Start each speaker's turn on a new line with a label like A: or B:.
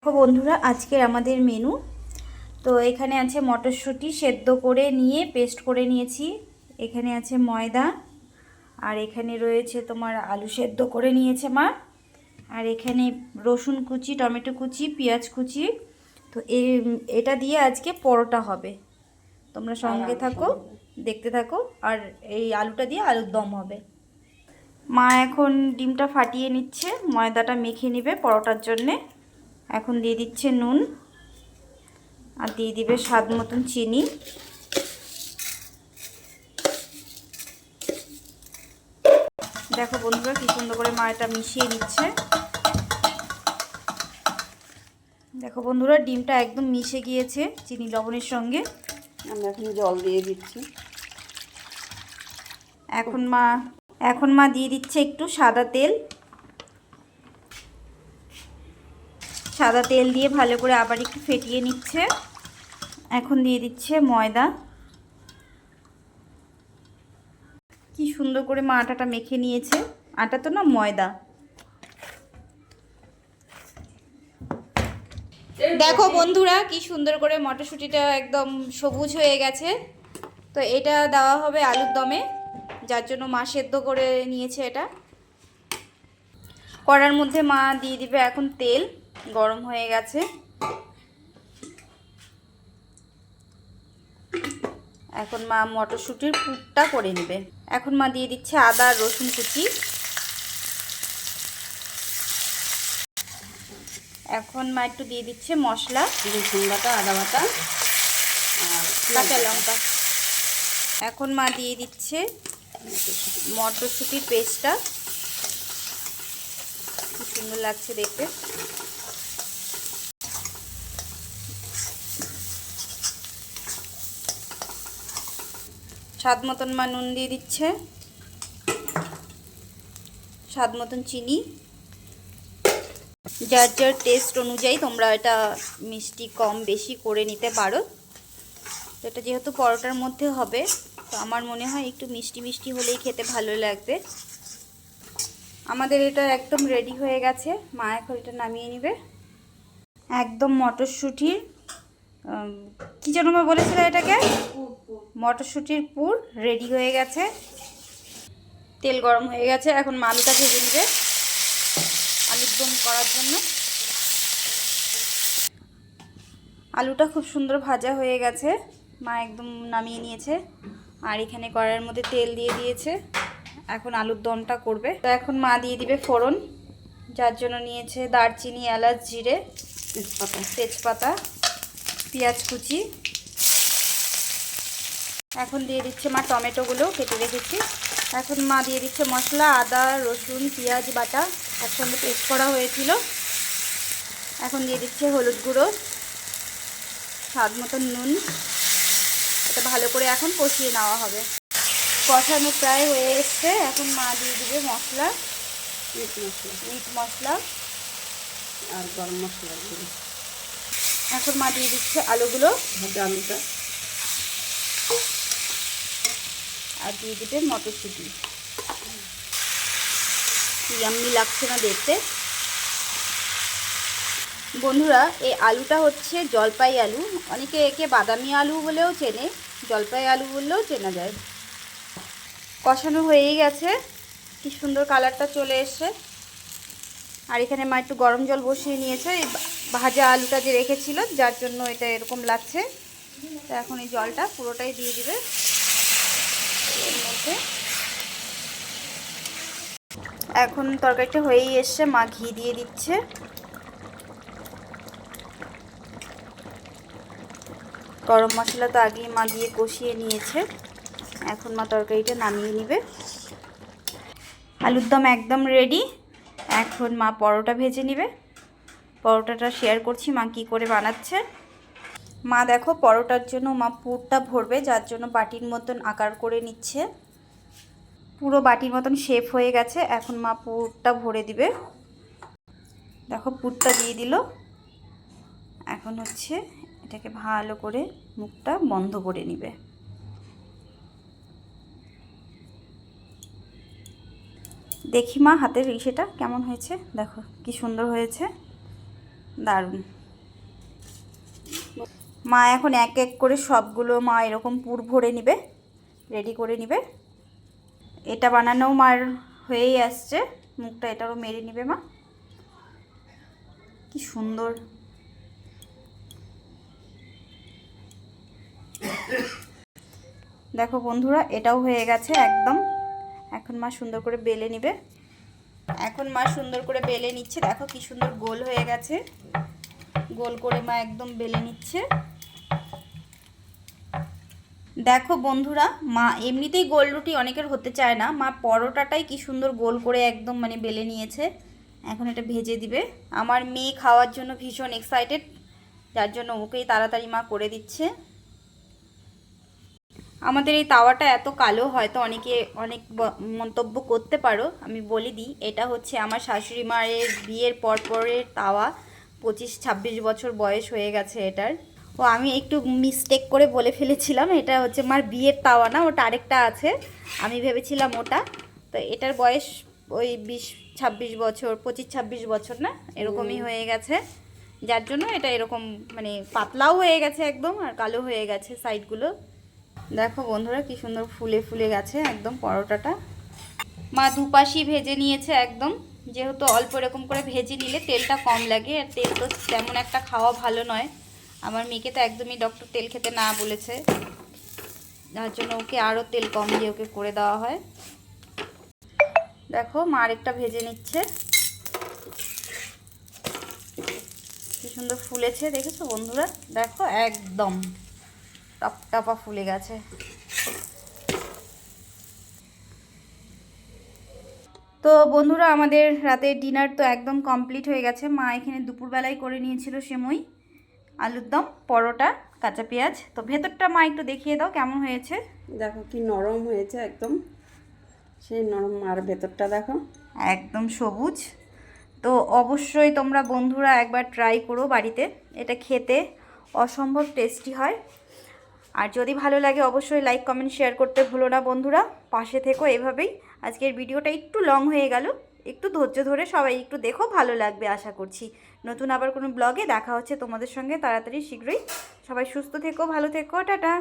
A: দেখো বন্ধুরা, আজকের আমাদের মেনু। তো এখানে আছে মটরশুঁটি সেদ্ধ করে নিয়ে পেস্ট করে নিয়েছি। এখানে আছে ময়দা, আর এখানে রয়েছে তোমার আলু সেদ্ধ করে নিয়েছে মা। আর এখানে রসুন কুচি, টমেটো কুচি, পেঁয়াজ কুচি। তো এটা দিয়ে আজকে পরোটা হবে। তোমরা সঙ্গে থাকো, দেখতে থাকো। আর এই আলুটা দিয়ে আলুর দম হবে। মা এখন ডিমটা ফাটিয়ে নিচ্ছে, ময়দাটা মেখে নেবে পরোটার জন্যে। এখন দিয়ে দিচ্ছে নুন, আর দিয়ে দিবে স্বাদ মতন চিনি। দেখো বন্ধুরা, কি সুন্দর করে মা এটা মিশিয়ে নিচ্ছে। দেখো বন্ধুরা, ডিমটা একদম মিশে গিয়েছে চিনি লবণের সঙ্গে।
B: আমরা এখন জল দিয়ে দিচ্ছি।
A: এখন মা দিয়ে দিচ্ছে একটু সাদা তেল। সাদা তেল দিয়ে ভালো করে আবার একটু ফেটিয়ে নিচ্ছে। এখন দিয়ে দিচ্ছে ময়দা। কি সুন্দর করে মা আটাটা মেখে নিয়েছে। আটা তো না, ময়দা। দেখো বন্ধুরা, কি সুন্দর করে মটরশুঁটিটা একদম সবুজ হয়ে গেছে। তো এটা দেওয়া হবে আলুর দমে, যার জন্য মা সেদ্ধ করে নিয়েছে এটা। কড়ার মধ্যে মা দিয়ে দিবে এখন তেল, গরম হয়ে গেছে। এখন মা মটরশুঁটির পুরটা করে নেবে। এখন মা দিয়ে দিচ্ছে আদা আর রসুন কুচি। এখন মা একটু দিয়ে দিচ্ছে মশলা,
B: রসুন বাটা, আদা বাটা আর
A: কাঁচা লঙ্কা। এখন মা দিয়ে দিচ্ছে মটরশুঁটির পেস্টটা। কি সুন্দর লাগছে দেখতে। স্বাদ মতন মা নুন দিয়ে দিচ্ছে, স্বাদ মতন চিনি। যার যার টেস্ট অনুযায়ী তোমরা এটা মিষ্টি কম বেশি করে নিতে পারো। তো এটা যেহেতু পরোটার মধ্যে হবে, তো আমার মনে হয় একটু মিষ্টি মিষ্টি হলেই খেতে ভালো লাগবে। আমাদের এটা একদম রেডি হয়ে গেছে। মা এখন এটা নামিয়ে নেবে। একদম মটরশুঁটির কী যেন মা বলেছিল এটাকে, মটরশুঁটির পুর রেডি হয়ে গেছে। তেল গরম হয়ে গেছে। এখন মা আলুটা ভেজে নেবে আলুর দম করার জন্য। আলুটা খুব সুন্দর ভাজা হয়ে গেছে, মা একদম নামিয়ে নিয়েছে। আর এখানে কড়াইয়ের মধ্যে তেল দিয়ে দিয়েছে। এখন আলুর দমটা করবে। তো এখন মা দিয়ে দিবে ফোড়ন, যার জন্য নিয়েছে দারচিনি, এলাচ, জিরে, তেজপাতা, পেঁয়াজ কুচি। এখন দিয়ে দিচ্ছে মা টমেটোগুলো কেটে রেখেছি। এখন মা দিয়ে দিচ্ছে মশলা, আদা রসুন পেঁয়াজ বাটা একসঙ্গে পেস্ট করা হয়েছিল। এখন দিয়ে দিচ্ছে হলুদ গুঁড়ো, স্বাদ মতন নুন। এটা ভালো করে এখন কষিয়ে নেওয়া হবে। কষানো প্রায় হয়ে এসছে। এখন মা দিয়ে দিবে মশলা, মিট মশলা
B: আর গরম মশলা।
A: এখন মা দিয়ে দিচ্ছে আলুগুলো,
B: ভাজা আলুটা,
A: আর দিয়ে দিবে মটরশুঁটি। ইয়াম্মি লাগছে না দেখতে। বন্ধুরা, এই আলুটা হচ্ছে জলপাই আলু। অনেকে একে বাদামি আলু বলেও চেনে, জলপাই আলু বললেও চেনা যায়। কষানো হয়েই গেছে, কি সুন্দর কালারটা চলে এসছে। আর এখানে মা একটু গরম জল বসিয়ে নিয়েছে এই ভাজা আলুটা যে রেখেছিল, যার জন্য এটা এরকম লাগছে। তো এখন এই জলটা পুরোটাই দিয়ে দিবে এর মধ্যে। এখন তরকারিটা হয়েই এসছে, মা ঘি দিয়ে দিচ্ছে। গরম মশলা তো আগেই মা দিয়ে কষিয়ে নিয়েছে। এখন মা তরকারিটা নামিয়ে নেবে। আলুর দম একদম রেডি। এখন মা পরোটা ভেজে নেবে। পরোটাটা শেয়ার করছি মা কী করে বানাচ্ছে। মা দেখো, পরোটার জন্য মা পুরটা ভরবে, যার জন্য বাটির মতন আকার করে নিচ্ছে। পুরো বাটির মতন শেপ হয়ে গেছে। এখন মা পুরটা ভরে দিবে। দেখো, পুরটা দিয়ে দিল। এখন হচ্ছে এটাকে ভালো করে মুখটা বন্ধ করে নিবে। দেখি মা হাতের ইসেটা কেমন হয়েছে। দেখো কি সুন্দর হয়েছে। দারুণ। মা এখন এক এক করে সবগুলো মা এরকম পুর ভরে নিবে, রেডি করে নিবে। এটা বানানোও মার হয়েই আসছে, মুখটা এটারও মেরে নিবে মা। কি সুন্দর। দেখো বন্ধুরা, এটাও হয়ে গেছে একদম। এখন মা সুন্দর করে বেলে নিবে। এখন মা সুন্দর করে বেলে নিচ্ছে, দেখো কি সুন্দর গোল হয়ে গেছে। গোল করে মা একদম বেলে নিচ্ছে। দেখো বন্ধুরা, মা এমনিতেই গোল রুটি অনেকের হতে চায় না, মা পরোটাটাই কি সুন্দর গোল করে একদম মানে বেলে নিয়েছে। এখন এটা ভেজে দিবে। আমার মেয়ে খাওয়ার জন্য ভীষণ এক্সাইটেড, যার জন্য ওকেই তাড়াতাড়ি মা করে দিচ্ছে। আমাদের এই তাওয়াটা এত কালো, হয়তো অনেকে অনেক মন্তব্য করতে পারো, আমি বলে দিই এটা হচ্ছে আমার শাশুড়ি মায়ের বিয়ের পরের তাওয়া। 25-26 বছর বয়স হয়ে গেছে এটার। ও আমি একটু মিস্টেক করে বলে ফেলেছিলাম, এটা হচ্ছে আমার বিয়ের তাওয়া না, ওটা আরেকটা আছে, আমি ভেবেছিলাম ওটা। তো এটার বয়স ওই 20-26 বছর, 25-26 বছর না এরকমই হয়ে গেছে, যার জন্য এটা এরকম মানে পাতলাও হয়ে গেছে একদম, আর কালো হয়ে গেছে সাইডগুলো। দেখো বন্ধুরা কি সুন্দর ফুলে ফুলে গেছে একদম পরোটাটা। মা দুপাশই ভেজে নিয়েছে একদম, যেহেতু অল্প এরকম করে ভেজে নিলে তেলটা কম লাগে, আর তেল তো তেমন একটা খাওয়া ভালো নয়। আমার মেয়েকে তো একদমই ডক্টর তেল খেতে না বলেছে, যার জন্য ওকে আরও তেল কম দিয়ে ওকে করে দেওয়া হয়। দেখো মা আরেকটা ভেজে নিচ্ছে, কি সুন্দর ফুলেছে দেখেছো বন্ধুরা। দেখো একদম টপটপা ফুলে গেছে। তো বন্ধুরা, আমাদের রাতের ডিনার তো একদম কমপ্লিট হয়ে গেছে। মা এখানে দুপুরবেলায় করে নিয়েছিল সেমই, আলুর দম, পরোটা, কাঁচা পেঁয়াজ। তো ভেতরটা মা একটু দেখিয়ে দাও কেমন হয়েছে।
B: দেখো কি নরম হয়েছে একদম, সেই নরম। আর ভেতরটা দেখো
A: একদম সবুজ। তো অবশ্যই তোমরা বন্ধুরা একবার ট্রাই করো বাড়িতে, এটা খেতে অসম্ভব টেস্টি হয়। আর যদি ভালো লাগে অবশ্যই লাইক কমেন্ট শেয়ার করতে ভুলো না বন্ধুরা, পাশে থেকো এভাবেই। আজকের ভিডিওটা একটু লং হয়ে গেল, একটু ধৈর্য ধরে সবাই একটু দেখো, ভালো লাগবে আশা করছি। নতুন আবার কোনো ব্লগে দেখা হচ্ছে তোমাদের সঙ্গে তাড়াতাড়ি শীঘ্রই। সবাই সুস্থ থেকো, ভালো থেকো, টাটা।